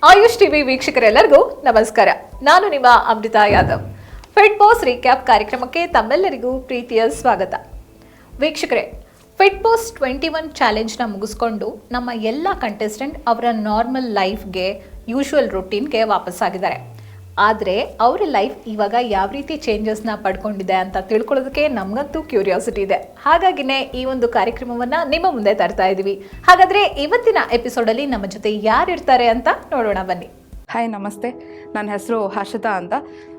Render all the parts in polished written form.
AYUSH TV ವೀಕ್ಷಕರೆಲ್ಲರಿಗೂ ನಮಸ್ಕಾರ. ನಾನು ನಿಮ್ಮ Amrita Yadav. Fit boss recap ಕಾರ್ಯಕ್ರಮಕ್ಕೆ ತಮ್ಮೆಲ್ಲರಿಗೂ ಪ್ರೀತಿಯ ಸ್ವಾಗತ. ವೀಕ್ಷಕರೇ, ಫಿಟ್ ಬಾಸ್ 21 ಚಾಲೆಂಜ್ನ ಮುಗಿಸ್ಕೊಂಡು ನಮ್ಮ ಎಲ್ಲ ಕಂಟೆಸ್ಟೆಂಟ್ ಅವರ ನಾರ್ಮಲ್ ಲೈಫ್ಗೆ, ಯೂಶುವಲ್ ರುಟೀನ್ಗೆ ವಾಪಸ್ಸಾಗಿದ್ದಾರೆ. ಆದರೆ ಅವರ ಲೈಫ್ ಇವಾಗ ಯಾವ ರೀತಿ ಚೇಂಜಸ್ನ ಪಡ್ಕೊಂಡಿದೆ ಅಂತ ತಿಳ್ಕೊಳ್ಳೋದಕ್ಕೆ ನಮಗಂತೂ ಕ್ಯೂರಿಯಾಸಿಟಿ ಇದೆ. ಹಾಗಾಗಿನೇ ಈ ಒಂದು ಕಾರ್ಯಕ್ರಮವನ್ನು ನಿಮ್ಮ ಮುಂದೆ ತರ್ತಾ ಇದ್ದೀವಿ. ಹಾಗಾದರೆ ಇವತ್ತಿನ ಎಪಿಸೋಡಲ್ಲಿ ನಮ್ಮ ಜೊತೆ ಯಾರು ಇರ್ತಾರೆ ಅಂತ ನೋಡೋಣ ಬನ್ನಿ. ಹಾಯ್, ನಮಸ್ತೆ. ನನ್ನ ಹೆಸರು ಹರ್ಷಿತಾ ಅಂತ.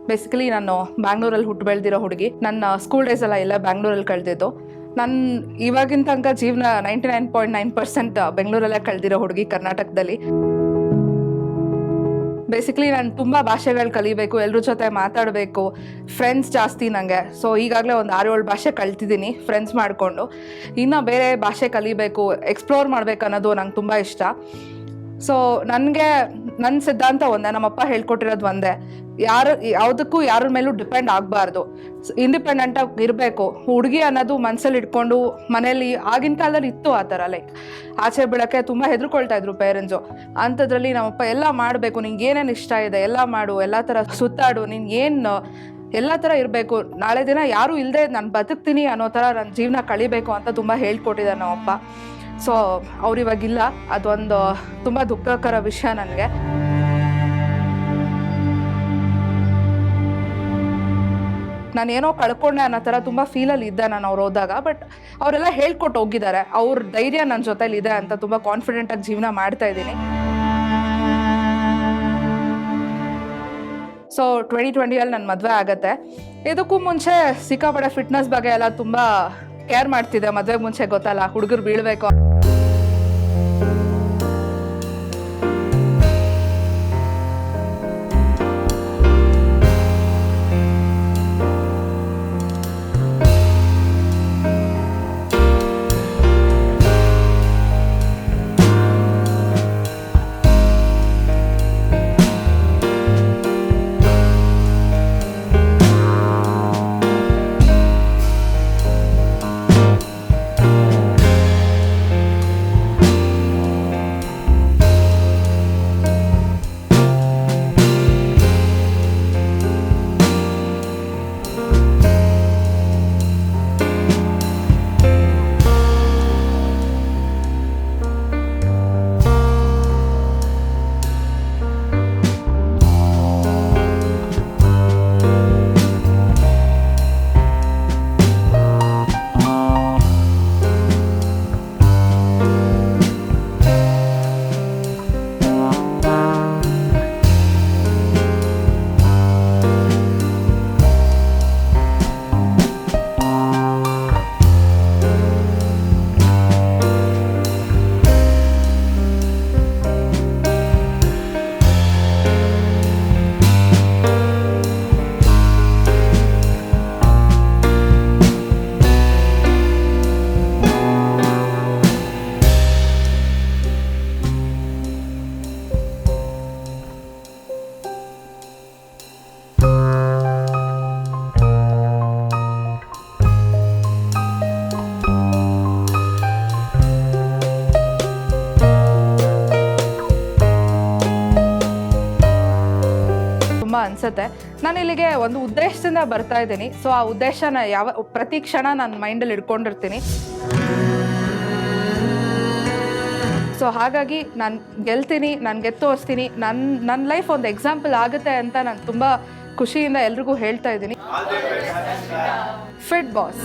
ಬೇಸಿಕಲಿ ನಾನು ಬ್ಯಾಂಗ್ಳೂರಲ್ಲಿ ಹುಟ್ಟು ಬೆಳೆದಿರೋ ಹುಡುಗಿ. ನನ್ನ ಸ್ಕೂಲ್ ಡೇಸ್ ಎಲ್ಲ ಬ್ಯಾಂಗ್ಳೂರಲ್ಲಿ ಕಳೆದಿದ್ದು. ನಾನು ಇವಾಗಿನ ತನಕ ಜೀವನ 99.9% ಬೆಂಗಳೂರಲ್ಲೇ ಕಳೆದಿರೋ ಹುಡುಗಿ, ಕರ್ನಾಟಕದಲ್ಲಿ. ಬೇಸಿಕಲಿ ನಾನು ತುಂಬ ಭಾಷೆಗಳು ಕಲಿಬೇಕು, ಎಲ್ಲರ ಜೊತೆ ಮಾತಾಡಬೇಕು, ಫ್ರೆಂಡ್ಸ್ ಜಾಸ್ತಿ ನನಗೆ. ಸೊ ಈಗಾಗಲೇ ಒಂದು 6-7 ಭಾಷೆ ಕಲ್ತಿದ್ದೀನಿ ಫ್ರೆಂಡ್ಸ್ ಮಾಡಿಕೊಂಡು. ಇನ್ನು ಬೇರೆ ಭಾಷೆ ಕಲಿಬೇಕು, ಎಕ್ಸ್ಪ್ಲೋರ್ ಮಾಡಬೇಕು ಅನ್ನೋದು ನಂಗೆ ತುಂಬ ಇಷ್ಟ. ಸೊ ನನಗೆ ನನ್ನ ಸಿದ್ಧಾಂತ ಒಂದೇ, ನಮ್ಮಪ್ಪ ಹೇಳ್ಕೊಟ್ಟಿರೋದು ಒಂದೇ, ಯಾವುದಕ್ಕೂ ಯಾರ ಮೇಲೂ ಡಿಪೆಂಡ್ ಆಗಬಾರ್ದು, ಇಂಡಿಪೆಂಡೆಂಟಾಗಿ ಇರಬೇಕು. ಹುಡುಗಿ ಅನ್ನೋದು ಮನಸ್ಸಲ್ಲಿ ಇಟ್ಕೊಂಡು ಮನೇಲಿ ಆಗಿನ ಕಾಲದಲ್ಲಿ ಇತ್ತು ಆ ಥರ, ಲೈಕ್ ಆಚೆ ಬಿಡೋಕ್ಕೆ ತುಂಬ ಹೆದರ್ಕೊಳ್ತಾ ಇದ್ರು ಪೇರೆಂಟ್ಸು. ಅಂಥದ್ರಲ್ಲಿ ನಮ್ಮಪ್ಪ ಎಲ್ಲ ಮಾಡಬೇಕು, ನಿಂಗೆ ಏನೇನು ಇಷ್ಟ ಇದೆ ಎಲ್ಲ ಮಾಡು, ಎಲ್ಲ ಥರ ಸುತ್ತಾಡು, ನಿನ್ಗೇನು ಎಲ್ಲ ಥರ ಇರಬೇಕು, ನಾಳೆ ದಿನ ಯಾರೂ ಇಲ್ಲದೆ ನಾನು ಬದುಕ್ತೀನಿ ಅನ್ನೋ ಥರ ನನ್ನ ಜೀವನ ಕಳಿಬೇಕು ಅಂತ ತುಂಬ ಹೇಳ್ಕೊಟ್ಟಿದ್ದಾರೆ ನಮ್ಮಪ್ಪ. ಸೊ ಅವ್ರು ಇವಾಗಿಲ್ಲ, ಅದೊಂದು ತುಂಬ ದುಃಖಕರ ವಿಷಯ ನನಗೆ. ನಾನೇನೋ ಕಳ್ಕೊಂಡೆ ಅನ್ನೋ ಥರ ತುಂಬ ಫೀಲಲ್ಲಿ ಇದ್ದೆ ನಾನು ಅವ್ರು ಹೋದಾಗ. ಬಟ್ ಅವರೆಲ್ಲ ಹೇಳ್ಕೊಟ್ಟು ಹೋಗಿದ್ದಾರೆ, ಅವ್ರ ಧೈರ್ಯ ನನ್ನ ಜೊತೆಲಿ ಇದೆ ಅಂತ ತುಂಬ ಕಾನ್ಫಿಡೆಂಟಾಗಿ ಜೀವನ ಮಾಡ್ತಾ ಇದ್ದೀನಿ. ಸೊ 2020 ನನ್ನ ಮದುವೆ ಆಗತ್ತೆ. ಇದಕ್ಕೂ ಮುಂಚೆ ಸಿಕ್ಕಾಪಟ್ಟೆ ಫಿಟ್ನೆಸ್ ಬಗ್ಗೆ ಎಲ್ಲ ತುಂಬ ಕೇರ್ ಮಾಡ್ತಿದ್ದೆ. ಮದುವೆ ಮುಂಚೆ ಗೊತ್ತಲ್ಲ, ಹುಡುಗರು ಬೀಳಬೇಕು. ಅನ್ಸುತ್ತೆ. ನಾನು ಇಲ್ಲಿಗೆ ಒಂದು ಉದ್ದೇಶದಿಂದ ಬರ್ತಾ ಇದ್ದೀನಿ. ಸೊ ಆ ಉದ್ದೇಶನ ಪ್ರತಿ ಕ್ಷಣ ನನ್ನ ಮೈಂಡಲ್ಲಿ ಇಟ್ಕೊಂಡಿರ್ತೀನಿ. ಸೊ ಹಾಗಾಗಿ ನಾನು ಗೆಲ್ತೀನಿ, ನಾನು ಗೆದ್ದು ತೋರಿಸ್ತೀನಿ, ನನ್ನ ಲೈಫ್ ಒಂದು ಎಕ್ಸಾಂಪಲ್ ಆಗುತ್ತೆ ಅಂತ ನಾನು ತುಂಬ ಖುಷಿಯಿಂದ ಎಲ್ರಿಗೂ ಹೇಳ್ತಾ ಇದ್ದೀನಿ. Fit boss.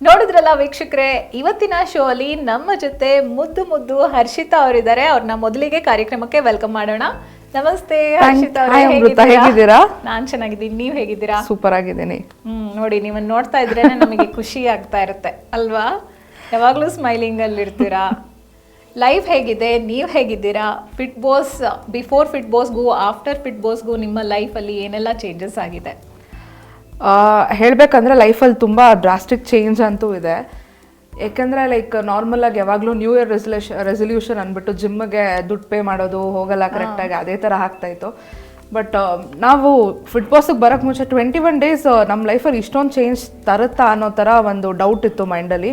ನೋಡಿದ್ರಲ್ಲ ವೀಕ್ಷಕರೇ, ಇವತ್ತಿನ ಶೋ ಅಲ್ಲಿ ನಮ್ಮ ಜೊತೆ ಮುದ್ದು ಹರ್ಷಿತಾ ಅವರಿದ್ದಾರೆ. ಅವ್ರನ್ನ ಮೊದಲಿಗೆ ಕಾರ್ಯಕ್ರಮಕ್ಕೆ ವೆಲ್ಕಮ್ ಮಾಡೋಣ. ನಮಸ್ತೆ ಹರ್ಷಿತಾ ಅವರೇ, ಹೇಗಿದ್ದೀರಾ? ನಾನ್ ಚೆನ್ನಾಗಿದ್ದೀನಿ, ನೀವ್ ಹೇಗಿದ್ದೀರಾ? ಸೂಪರ್ ಆಗಿದ್ದೀನಿ. ನೋಡಿ, ನೀವನ್ನ ನೋಡ್ತಾ ಇದ್ರೇನೆ ನಮಗೆ ಖುಷಿ ಆಗ್ತಾ ಇರುತ್ತೆ ಅಲ್ವಾ? ಯಾವಾಗ್ಲೂ ಸ್ಮೈಲಿಂಗ್ ಅಲ್ಲಿ ಇರ್ತೀರಾ. ಲೈಫ್ ಹೇಗಿದೆ, ನೀವ್ ಹೇಗಿದ್ದೀರಾ? ಫಿಟ್ ಬಾಸ್ ಬಿಫೋರ್ ಫಿಟ್ ಬಾಸ್ಗೂ ಆಫ್ಟರ್ ಫಿಟ್ ಬಾಸ್ಗೂ ನಿಮ್ಮ ಲೈಫಲ್ಲಿ ಏನೆಲ್ಲ ಚೇಂಜಸ್ ಆಗಿದೆ? ಹೇಳಬೇಕಂದ್ರೆ ಲೈಫಲ್ಲಿ ತುಂಬ ಡ್ರಾಸ್ಟಿಕ್ ಚೇಂಜ್ ಅಂತೂ ಇದೆ. ಯಾಕೆಂದರೆ ಲೈಕ್ ನಾರ್ಮಲಾಗಿ ಯಾವಾಗಲೂ ನ್ಯೂ ಇಯರ್ ರೆಸಲ್ಯೂಷನ್ ಅಂದ್ಬಿಟ್ಟು ಜಿಮ್ಗೆ ದುಡ್ಡು ಪೇ ಮಾಡೋದು, ಹೋಗಲ್ಲ ಕರೆಕ್ಟಾಗಿ, ಅದೇ ಥರ ಆಗ್ತಾಯಿತ್ತು. ಬಟ್ ನಾವು ಫಿಟ್ ಬಾಸ್ಗೆ ಬರೋಕ್ಕೆ ಮುಂಚೆ 21 ಡೇಸ್ ನಮ್ಮ ಲೈಫಲ್ಲಿ ಇಷ್ಟೊಂದು ಚೇಂಜ್ ತರುತ್ತಾ ಅನ್ನೋ ಥರ ಒಂದು ಡೌಟ್ ಇತ್ತು ಮೈಂಡಲ್ಲಿ.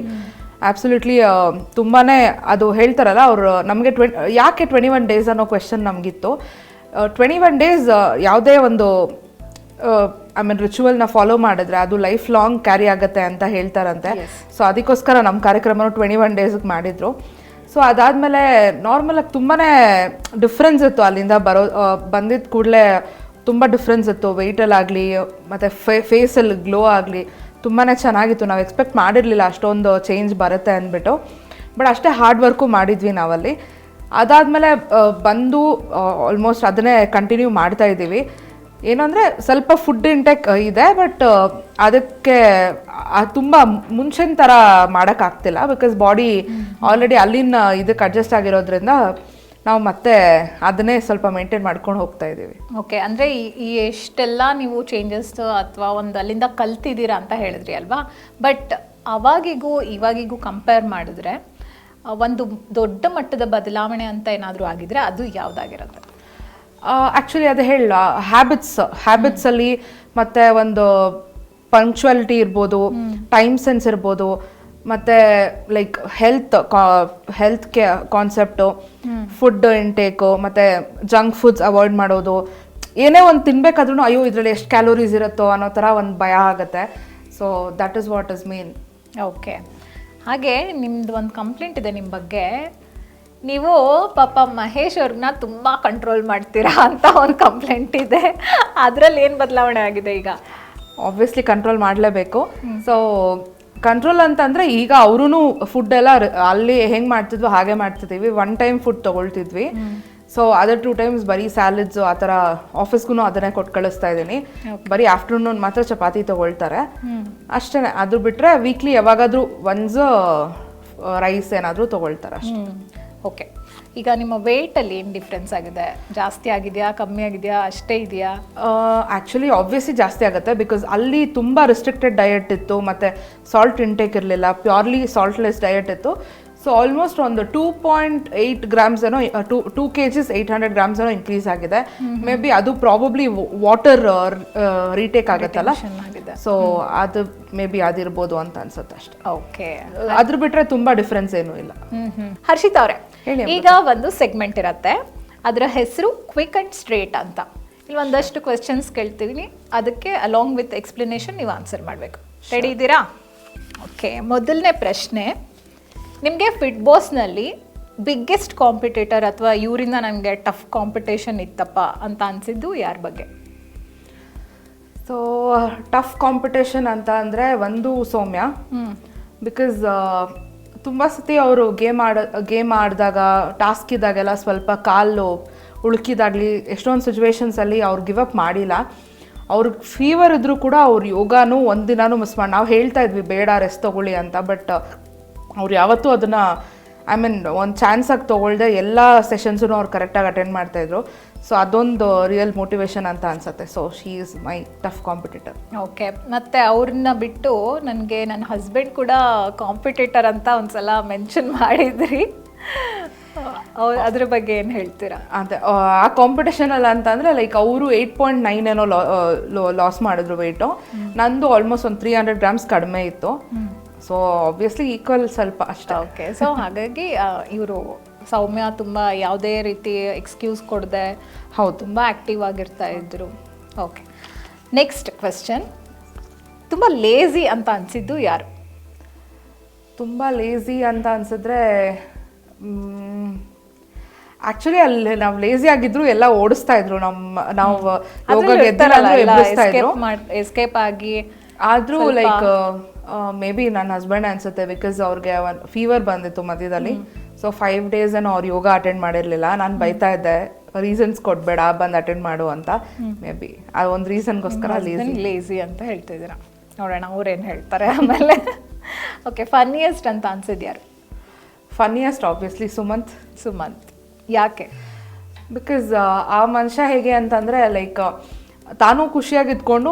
ಆಬ್ಸಲ್ಯೂಟ್ಲಿ ತುಂಬಾ ಅದು ಹೇಳ್ತಾರಲ್ಲ ಅವರು ನಮಗೆ ಯಾಕೆ 21 ಡೇಸ್ ಅನ್ನೋ ಕ್ವೆಶನ್ ನಮಗಿತ್ತು. 21 ಡೇಸ್ ಯಾವುದೇ ಒಂದು ಐ ಮೀನ್ ರಿಚುವಲ್ನ ಫಾಲೋ ಮಾಡಿದ್ರೆ ಅದು ಲೈಫ್ ಲಾಂಗ್ ಕ್ಯಾರಿ ಆಗುತ್ತೆ ಅಂತ ಹೇಳ್ತಾರಂತೆ. ಸೊ ಅದಕ್ಕೋಸ್ಕರ ನಮ್ಮ ಕಾರ್ಯಕ್ರಮನ 21 ಡೇಸ್ಗೆ ಮಾಡಿದರು. ಸೊ ಅದಾದಮೇಲೆ ನಾರ್ಮಲಾಗಿ ತುಂಬಾ ಡಿಫ್ರೆನ್ಸ್ ಇತ್ತು. ಅಲ್ಲಿಂದ ಬಂದಿದ್ದ ಕೂಡಲೇ ತುಂಬ ಡಿಫ್ರೆನ್ಸ್ ಇತ್ತು. ವೆಯ್ಟಲ್ಲಾಗಲಿ ಮತ್ತು ಫೇಸಲ್ಲಿ ಗ್ಲೋ ಆಗಲಿ ತುಂಬಾ ಚೆನ್ನಾಗಿತ್ತು. ನಾವು ಎಕ್ಸ್ಪೆಕ್ಟ್ ಮಾಡಿರಲಿಲ್ಲ ಅಷ್ಟೊಂದು ಚೇಂಜ್ ಬರುತ್ತೆ ಅಂದ್ಬಿಟ್ಟು. ಬಟ್ ಅಷ್ಟೇ ಹಾರ್ಡ್ ವರ್ಕು ಮಾಡಿದ್ವಿ ನಾವಲ್ಲಿ. ಅದಾದಮೇಲೆ ಬಂದು ಆಲ್ಮೋಸ್ಟ್ ಅದನ್ನೇ ಕಂಟಿನ್ಯೂ ಮಾಡ್ತಾ ಇದ್ದೀವಿ. ಏನಂದರೆ ಸ್ವಲ್ಪ ಫುಡ್ ಇಂಟೆಕ್ ಇದೆ, ಬಟ್ ಅದಕ್ಕೆ ತುಂಬ ಮುಂಚಿನ ಥರ ಮಾಡೋಕ್ಕಾಗ್ತಿಲ್ಲ. ಬಿಕಾಸ್ ಬಾಡಿ ಆಲ್ರೆಡಿ ಅಲ್ಲಿನ ಇದಕ್ಕೆ ಅಡ್ಜಸ್ಟ್ ಆಗಿರೋದ್ರಿಂದ ನಾವು ಮತ್ತೆ ಅದನ್ನೇ ಸ್ವಲ್ಪ ಮೇಂಟೈನ್ ಮಾಡ್ಕೊಂಡು ಹೋಗ್ತಾ ಇದ್ದೀವಿ. ಓಕೆ, ಅಂದರೆ ಈ ಎಷ್ಟೆಲ್ಲ ನೀವು ಚೇಂಜಸ್ ಅಥವಾ ಒಂದು ಅಲ್ಲಿಂದ ಕಲ್ತಿದ್ದೀರಾ ಅಂತ ಹೇಳಿದ್ರಿ ಅಲ್ವಾ. ಬಟ್ ಅವಾಗಿಗೂ ಇವಾಗಿಗೂ ಕಂಪೇರ್ ಮಾಡಿದ್ರೆ ಒಂದು ದೊಡ್ಡ ಮಟ್ಟದ ಬದಲಾವಣೆ ಅಂತ ಏನಾದರೂ ಆಗಿದ್ರೆ ಅದು ಯಾವುದಾಗಿರುತ್ತೆ? ಆ್ಯಕ್ಚುಲಿ ಅದು ಹೇಳ ಹ್ಯಾಬಿಟ್ಸಲ್ಲಿ ಮತ್ತು ಒಂದು ಪಂಕ್ಚುಯಾಲಿಟಿ ಇರ್ಬೋದು, ಟೈಮ್ ಸೆನ್ಸ್ ಇರ್ಬೋದು, ಮತ್ತು like health concept, food intake, ಮತ್ತು ಜಂಕ್ ಫುಡ್ಸ್ ಅವಾಯ್ಡ್ ಮಾಡೋದು. ಏನೇ ಒಂದು ತಿನ್ಬೇಕಾದ್ರೂ ಅಯ್ಯೋ ಇದರಲ್ಲಿ ಎಷ್ಟು ಕ್ಯಾಲೋರೀಸ್ ಇರುತ್ತೋ ಅನ್ನೋ ಥರ ಒಂದು ಭಯ ಆಗುತ್ತೆ. So that is what is mean. Okay, ಹಾಗೆ ನಿಮ್ದು ಒಂದು ಕಂಪ್ಲೇಂಟ್ ಇದೆ ನಿಮ್ಮ ಬಗ್ಗೆ. ನೀವು ಪಾಪ ಮಹೇಶ್ ಅವ್ರನ್ನ ತುಂಬ ಕಂಟ್ರೋಲ್ ಮಾಡ್ತೀರಾ ಅಂತ ಒಂದು ಕಂಪ್ಲೇಂಟ್ ಇದೆ. ಅದರಲ್ಲಿ ಏನು ಬದಲಾವಣೆ ಆಗಿದೆ ಈಗ? ಆಬ್ವಿಯಸ್ಲಿ ಕಂಟ್ರೋಲ್ ಮಾಡಲೇಬೇಕು. ಸೊ ಕಂಟ್ರೋಲ್ ಅಂತಂದರೆ ಈಗ ಅವರೂ ಫುಡ್ ಎಲ್ಲ ಅಲ್ಲಿ ಹೆಂಗೆ ಮಾಡ್ತಿದ್ವಿ ಹಾಗೆ ಮಾಡ್ತಿದ್ದೀವಿ. 1 ಟೈಮ್ ಫುಡ್ ತೊಗೊಳ್ತಿದ್ವಿ. ಸೊ ಅದರ್ 2 ಟೈಮ್ಸ್ ಬರೀ ಸ್ಯಾಲಡ್ಸು ಆ ಥರ ಆಫೀಸ್ಗೂ ಅದನ್ನೇ ಕೊಟ್ಟು ಕಳಿಸ್ತಾ ಇದ್ದೀನಿ. ಬರೀ ಆಫ್ಟರ್ನೂನ್ ಮಾತ್ರ ಚಪಾತಿ ತೊಗೊಳ್ತಾರೆ ಅಷ್ಟೇ. ಅದು ಬಿಟ್ಟರೆ ವೀಕ್ಲಿ ಯಾವಾಗಾದರೂ ಒನ್ಸ್ ರೈಸ್ ಏನಾದರೂ ತೊಗೊಳ್ತಾರೆ ಅಷ್ಟೇ. ಓಕೆ, ಈಗ ನಿಮ್ಮ ವೆಯ್ಟಲ್ಲಿ ಏನು ಡಿಫ್ರೆನ್ಸ್ ಆಗಿದೆ? ಜಾಸ್ತಿ ಆಗಿದೆಯಾ, ಕಮ್ಮಿ ಆಗಿದೆಯಾ, ಅಷ್ಟೇ ಇದೆಯಾ? ಆ್ಯಕ್ಚುಲಿ ಆಬ್ವಿಯಸ್ಲಿ ಜಾಸ್ತಿ ಆಗುತ್ತೆ. ಬಿಕಾಸ್ ಅಲ್ಲಿ ತುಂಬ ರಿಸ್ಟ್ರಿಕ್ಟೆಡ್ ಡಯಟ್ ಇತ್ತು, ಮತ್ತು ಸಾಲ್ಟ್ ಇಂಟೇಕ್ ಇರಲಿಲ್ಲ, ಪ್ಯೂರ್ಲಿ ಸಾಲ್ಟ್ಲೆಸ್ ಡಯಟ್ ಇತ್ತು. ಸೊ ಆಲ್ಮೋಸ್ಟ್ ಒಂದು 2.8 ಗ್ರಾಮ್ಸ್ ಏನೋ 2 kgs 800 ಗ್ರಾಮ್ಸ್ ಏನೋ ಇನ್ಕ್ರೀಸ್ ಆಗಿದೆ. ಮೇ ಬಿ ಅದು ಪ್ರಾಬಬ್ಲಿ ವಾಟರ್ ರೀಟೇಕ್ ಆಗುತ್ತಲ್ಲ, ಸೊ ಅದು ಮೇ ಬಿ ಅದಿರ್ಬೋದು ಅಂತ ಅನ್ಸುತ್ತೆ ಅಷ್ಟೇ. ಓಕೆ, ಅದ್ರ ಬಿಟ್ರೆ ತುಂಬಾ ಡಿಫ್ರೆನ್ಸ್ ಏನೂ ಇಲ್ಲ. ಹರ್ಷಿತಾ ಅವರೇ, ಈಗ ಒಂದು ಸೆಗ್ಮೆಂಟ್ ಇರುತ್ತೆ, ಅದರ ಹೆಸರು ಕ್ವಿಕ್ ಅಂಡ್ ಸ್ಟ್ರೇಟ್ ಅಂತ. ಇಲ್ಲಿ ಒಂದಷ್ಟು ಕ್ವೆಶನ್ಸ್ ಕೇಳ್ತೀವಿ, ಅದಕ್ಕೆ ಅಲಾಂಗ್ ವಿತ್ ಎಕ್ಸ್ಪ್ಲನೇಷನ್ ನೀವು ಆನ್ಸರ್ ಮಾಡಬೇಕು. ರೆಡಿ ಇದ್ದೀರಾ? ಓಕೆ, ಮೊದಲನೇ ಪ್ರಶ್ನೆ, ನಿಮಗೆ ಫಿಟ್ ಬಾಸ್ನಲ್ಲಿ ಬಿಗ್ಗೆಸ್ಟ್ ಕಾಂಪಿಟೇಟರ್ ಅಥವಾ ಇವರಿಂದ ನನಗೆ ಟಫ್ ಕಾಂಪಿಟೇಷನ್ ಇತ್ತಪ್ಪ ಅಂತ ಅನಿಸಿದ್ದು ಯಾರ ಬಗ್ಗೆ? ಸೊ ಟಫ್ ಕಾಂಪಿಟೇಷನ್ ಅಂತ ಅಂದರೆ ಒಂದು ಸೌಮ್ಯ. ಬಿಕಾಸ್ ತುಂಬ ಸತಿ ಅವರು ಗೇಮ್ ಆಡಿದಾಗ ಟಾಸ್ಕ್ ಇದ್ದಾಗೆಲ್ಲ ಸ್ವಲ್ಪ ಕಾಲು ಉಳುಕಿದಾಗಲಿ ಎಷ್ಟೊಂದು ಸಿಚುವೇಶನ್ಸಲ್ಲಿ ಅವ್ರು ಗಿವ್ ಅಪ್ ಮಾಡಿಲ್ಲ. ಅವ್ರಿಗೆ ಫೀವರ್ ಇದ್ದರೂ ಕೂಡ ಅವ್ರು ಯೋಗಾನೂ ಒಂದಿನಾನು ಮಿಸ್ ಮಾಡಿ, ನಾವು ಹೇಳ್ತಾ ಇದ್ವಿ ಬೇಡ ರೆಸ್ಟ್ ತೊಗೊಳ್ಳಿ ಅಂತ, ಬಟ್ ಅವ್ರು ಯಾವತ್ತೂ ಅದನ್ನು ಐ ಮೀನ್ ಒಂದು ಚಾನ್ಸಾಗಿ ತೊಗೊಳ್ದೆ ಎಲ್ಲ ಸೆಷನ್ಸೂ ಅವ್ರು ಕರೆಕ್ಟಾಗಿ ಅಟೆಂಡ್ ಮಾಡ್ತಾಯಿದ್ರು. ಸೊ ಅದೊಂದು ರಿಯಲ್ ಮೋಟಿವೇಶನ್ ಅಂತ ಅನ್ಸುತ್ತೆ. So she is my tough competitor. Okay, ಮತ್ತು ಅವ್ರನ್ನ ಬಿಟ್ಟು ನನಗೆ ನನ್ನ ಹಸ್ಬೆಂಡ್ ಕೂಡ ಕಾಂಪಿಟೇಟರ್ ಅಂತ ಒಂದ್ಸಲ ಮೆನ್ಷನ್ ಮಾಡಿದ್ರಿ, ಅದ್ರ ಬಗ್ಗೆ ಏನು ಹೇಳ್ತೀರಾ? ಅದೇ ಆ ಕಾಂಪಿಟೇಷನಲ್ಲಿ ಅಂತಂದರೆ ಲೈಕ್ ಅವರು 8.9 ಏನೋ ಲಾಸ್ ಮಾಡಿದ್ರು ವೆಯ್ಟು. ನಂದು ಆಲ್ಮೋಸ್ಟ್ ಒಂದು 300 ಗ್ರಾಮ್ಸ್ ಕಡಿಮೆ ಇತ್ತು. ಸೊ ಆಬ್ವಿಯಸ್ಲಿ ಈಕ್ವಲ್ ಸ್ವಲ್ಪ ಅಷ್ಟೇ. ಓಕೆ, ಸೊ ಹಾಗಾಗಿ ಇವರು ಸೌಮ್ಯ ತುಂಬ ಯಾವುದೇ ರೀತಿ ಎಕ್ಸ್ಕ್ಯೂಸ್ ಕೊಡದೆ ಹೌದು ತುಂಬ ಆ್ಯಕ್ಟಿವ್ ಆಗಿರ್ತಾ ಇದ್ರು. ಓಕೆ, ನೆಕ್ಸ್ಟ್ ಕ್ವೆಶ್ಚನ್, ತುಂಬ ಲೇಝಿ ಅಂತ ಅನಿಸಿದ್ದು ಯಾರು? ತುಂಬ ಲೇಝಿ ಅಂತ ಅನಿಸಿದ್ರೆ ಆ್ಯಕ್ಚುಲಿ ಅಲ್ಲಿ ನಾವು ಲೇಝಿ ಆಗಿದ್ರು ಎಲ್ಲ ಓಡಿಸ್ತಾ ಇದ್ರು, ನಾವು ಯೋಗ ಎಸ್ಕೇಪ್ ಆಗಿ. ಆದರೂ ಲೈಕ್ ಮೇ ಬಿ ನನ್ನ ಹಸ್ಬೆಂಡ್ ಅನ್ಸುತ್ತೆ, ಬಿಕಾಸ್ ಅವ್ರಿಗೆ ಫೀವರ್ ಬಂದಿತ್ತು ಮಧ್ಯದಲ್ಲಿ. ಸೊ 5 days ಏನೋ ಅವ್ರು ಯೋಗ ಅಟೆಂಡ್ ಮಾಡಿರಲಿಲ್ಲ. ನಾನು ಬೈತಾ ಇದ್ದೆ, ರೀಸನ್ಸ್ ಕೊಡಬೇಡ, ಬಂದು ಅಟೆಂಡ್ ಮಾಡು ಅಂತ. ಮೇ ಬಿ ಆ ಒಂದು ರೀಸನ್ಗೋಸ್ಕರ ಲೇಝಿ ಅಂತ ಹೇಳ್ತಿದ್ದೀರಾ. ನೋಡೋಣ ಅವ್ರೇನು ಹೇಳ್ತಾರೆ ಆಮೇಲೆ. ಓಕೆ, ಫನ್ನಿಯೆಸ್ಟ್ ಅಂತ ಅನ್ಸಿದ್ಯಾರು? Funniest obviously Sumanth. ಯಾಕೆ? ಬಿಕಾಸ್ ಆ ಮನುಷ್ಯ ಹೇಗೆ ಅಂತಂದರೆ ಲೈಕ್ ತಾನೂ ಖುಷಿಯಾಗಿ ಇದ್ಕೊಂಡು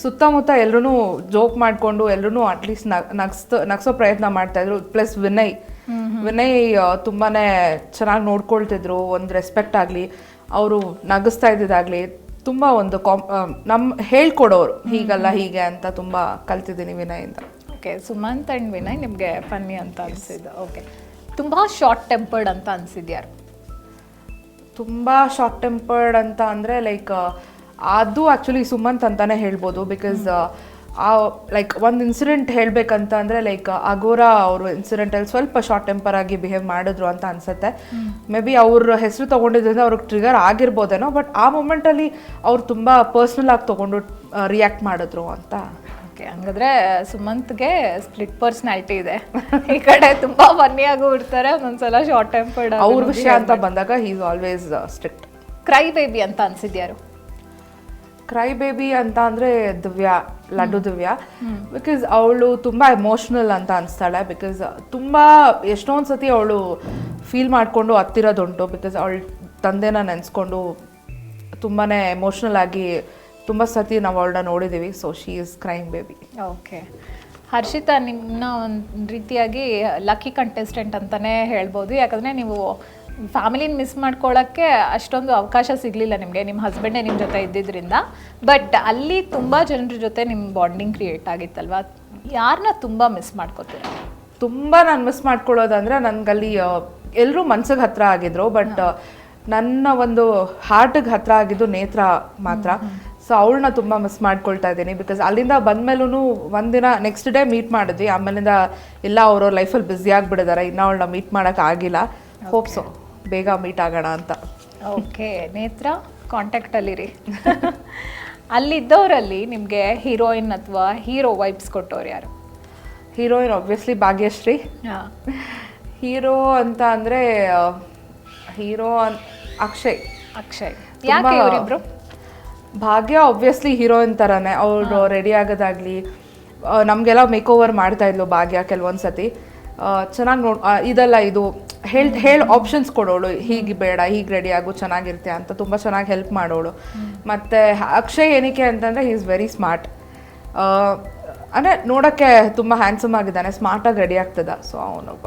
ಸುತ್ತಮುತ್ತ ಎಲ್ಲರೂ ಜೋಕ್ ಮಾಡಿಕೊಂಡು ಎಲ್ಲರೂ ಅಟ್ಲೀಸ್ಟ್ ನಗ್ಸೋ ಪ್ರಯತ್ನ ಮಾಡ್ತಾಯಿದ್ರು. ಪ್ಲಸ್ ವಿನಯ್ ತುಂಬಾ ಚೆನ್ನಾಗಿ ನೋಡ್ಕೊಳ್ತಿದ್ರು. ಒಂದು ರೆಸ್ಪೆಕ್ಟ್ ಆಗಲಿ, ಅವರು ನಗಿಸ್ತಾ ಇದ್ದಿದ್ದಾಗಲಿ ತುಂಬ ಒಂದು ನಮ್ಮ ಹೇಳ್ಕೊಡೋರು, ಹೀಗಲ್ಲ ಹೀಗೆ ಅಂತ ತುಂಬ ಕಲ್ತಿದ್ದೀನಿ ವಿನಯಿಂದ. ಓಕೆ, ಸುಮಂತ್ ಆ್ಯಂಡ್ ವಿನಯ್ ನಿಮಗೆ ಫನ್ನಿ ಅಂತ ಅನಿಸಿದ್ದು. ಓಕೆ, ತುಂಬ ಶಾರ್ಟ್ ಟೆಂಪರ್ಡ್ ಅಂತ ಅನಿಸಿದ್ಯಾರು? ತುಂಬ ಶಾರ್ಟ್ ಟೆಂಪರ್ಡ್ ಅಂತ ಅಂದರೆ ಲೈಕ್ ಅದು ಆ್ಯಕ್ಚುಲಿ ಸುಮಂತ್ ಅಂತಲೇ ಹೇಳ್ಬೋದು. ಬಿಕಾಸ್ ಲೈಕ್ ಒಂದು ಇನ್ಸಿಡೆಂಟ್ ಹೇಳಬೇಕಂತ ಅಂದರೆ ಲೈಕ್ ಅಗೋರಾ ಅವರು ಇನ್ಸಿಡೆಂಟಲ್ಲಿ ಸ್ವಲ್ಪ ಶಾರ್ಟ್ ಟೆಂಪರ್ ಆಗಿ ಬಿಹೇವ್ ಮಾಡಿದ್ರು ಅಂತ ಅನ್ಸುತ್ತೆ. ಮೇ ಬಿ ಅವ್ರ ಹೆಸರು ತೊಗೊಂಡಿದ್ದರಿಂದ ಅವ್ರಿಗೆ ಟ್ರಿಗರ್ ಆಗಿರ್ಬೋದೇನೋ, ಬಟ್ ಆ ಮೂಮೆಂಟಲ್ಲಿ ಅವ್ರು ತುಂಬ ಪರ್ಸ್ನಲ್ ಆಗಿ ತೊಗೊಂಡು ರಿಯಾಕ್ಟ್ ಮಾಡಿದ್ರು ಅಂತ. ಓಕೆ, ಹಂಗಾದ್ರೆ ಸುಮಂತ್ಗೆ ಸ್ಪ್ಲಿಟ್ ಪರ್ಸ್ನಾಲಿಟಿ ಇದೆ. ಈ ಕಡೆ ತುಂಬ ಫನ್ನಿಯಾಗೂ ಇರ್ತಾರೆ, ಒಂದೊಂದ್ಸಲ ಶಾರ್ಟ್ ಟೆಂಪರ್ಡ್. ಅವ್ರ ವಿಷಯ ಅಂತ ಬಂದಾಗ he is always strict. CRY baby ಅಂತ ಅನ್ಸಿದ್ಯಾರು? ಕ್ರೈ ಬೇಬಿ ಅಂತ ಅಂದರೆ ದಿವ್ಯಾ, ಲಡ್ಡು ದಿವ್ಯಾ. ಬಿಕಾಸ್ ಅವಳು ತುಂಬ ಎಮೋಷ್ನಲ್ ಅಂತ ಅನಿಸ್ತಾಳೆ. ಬಿಕಾಸ್ ತುಂಬ ಎಷ್ಟೊಂದು ಸತಿ ಅವಳು ಫೀಲ್ ಮಾಡಿಕೊಂಡು ಹತ್ತಿರೋದುಂಟು. ಬಿಕಾಸ್ ಅವಳ ತಂದೆನ ನೆನೆಸ್ಕೊಂಡು ತುಂಬಾ ಎಮೋಷ್ನಲ್ ಆಗಿ ತುಂಬ ಸತಿ ನಾವು ಅವಳನ್ನ ನೋಡಿದ್ದೀವಿ. So she is crime baby. Okay, Harshita ನಿಮ್ಮನ್ನ ಒಂದು ರೀತಿಯಾಗಿ ಲಕ್ಕಿ ಕಂಟೆಸ್ಟೆಂಟ್ ಅಂತಲೇ ಹೇಳ್ಬೋದು. ಯಾಕಂದರೆ ನೀವು ಫ್ಯಾಮಿಲಿನ ಮಿಸ್ ಮಾಡ್ಕೊಳ್ಳೋಕ್ಕೆ ಅಷ್ಟೊಂದು ಅವಕಾಶ ಸಿಗಲಿಲ್ಲ ನಿಮಗೆ, ನಿಮ್ಮ ಹಸ್ಬೆಂಡೇ ನಿಮ್ಮ ಜೊತೆ ಇದ್ದಿದ್ದರಿಂದ. ಬಟ್ ಅಲ್ಲಿ ತುಂಬ ಜನರ ಜೊತೆ ನಿಮ್ಮ ಬಾಂಡಿಂಗ್ ಕ್ರಿಯೇಟ್ ಆಗಿತ್ತಲ್ವ, ಯಾರನ್ನ ತುಂಬ ಮಿಸ್ ಮಾಡ್ಕೋತೀರ? ತುಂಬ ನಾನು ಮಿಸ್ ಮಾಡ್ಕೊಳ್ಳೋದಂದರೆ ನನಗಲ್ಲಿ ಎಲ್ಲರೂ ಮನ್ಸಿಗೆ ಹತ್ರ ಆಗಿದ್ರು. ಬಟ್ ನನ್ನ ಒಂದು ಹಾರ್ಟಿಗೆ ಹತ್ರ ಆಗಿದ್ದು ನೇತ್ರ ಮಾತ್ರ. ಸೊ ಅವಳನ್ನ ತುಂಬ ಮಿಸ್ ಮಾಡ್ಕೊಳ್ತಾ ಇದ್ದೀನಿ. ಬಿಕಾಸ್ ಅಲ್ಲಿಂದ ಬಂದಮೇಲೂ ಒಂದಿನ ನೆಕ್ಸ್ಟ್ ಡೇ ಮೀಟ್ ಮಾಡಿದ್ವಿ. ಆಮೇಲಿಂದ ಎಲ್ಲ ಅವ್ರವ್ರ ಲೈಫಲ್ಲಿ ಬ್ಯುಸಿ ಆಗಿಬಿಟ್ಟಿದ್ದಾರೆ. ಇನ್ನೂ ಅವಳನ್ನ ಮೀಟ್ ಮಾಡೋಕ್ಕೆ ಆಗಿಲ್ಲ. ಹೋಪ್ಸು ಬೇಗ ಮೀಟ್ ಆಗೋಣ ಅಂತ. ಓಕೆ, ನೇತ್ರ ಕಾಂಟ್ಯಾಕ್ಟಲ್ಲಿರಿ. ಅಲ್ಲಿದ್ದವರಲ್ಲಿ ನಿಮಗೆ ಹೀರೋಯಿನ್ ಅಥವಾ ಹೀರೋ ವೈಬ್ಸ್ ಕೊಟ್ಟವ್ರು ಯಾರು? Heroine obviously Bhagyashree. ಹೀರೋ ಅಂತ ಅಂದರೆ ಹೀರೋ ಅಕ್ಷಯ್. ಅಕ್ಷಯ್, ಯಾಕೆ ಇವರಿಬ್ರು? ಭಾಗ್ಯ ಆಬ್ವಿಯಸ್ಲಿ ಹೀರೋಯಿನ್ ಥರನೇ. ಅವರು ರೆಡಿ ಆಗೋದಾಗಲಿ ನಮಗೆಲ್ಲ ಮೇಕ್ ಓವರ್ ಮಾಡ್ತಾಯಿದ್ಲು ಭಾಗ್ಯ ಕೆಲವೊಂದು ಸತಿ. ಚೆನ್ನಾಗಿ ಇದೆಲ್ಲ ಇದು ಹೇಳಿ ಆಪ್ಷನ್ಸ್ ಕೊಡೋಳು, ಹೀಗೆ ಬೇಡ ಹೀಗೆ ರೆಡಿ ಆಗು ಚೆನ್ನಾಗಿರುತ್ತೆ ಅಂತ ತುಂಬ ಚೆನ್ನಾಗಿ ಹೆಲ್ಪ್ ಮಾಡೋಳು. ಮತ್ತು ಅಕ್ಷಯ್ ಏನಕ್ಕೆ ಅಂತಂದರೆ ಹಿ ಈಸ್ ವೆರಿ ಸ್ಮಾರ್ಟ್. ಅಂದರೆ ನೋಡೋಕ್ಕೆ ತುಂಬ ಹ್ಯಾಂಡ್ಸಮ್ ಆಗಿದ್ದಾನೆ, ಸ್ಮಾರ್ಟಾಗಿ ರೆಡಿ ಆಗ್ತದ. ಸೊ ಅವನೊಬ್ಬ.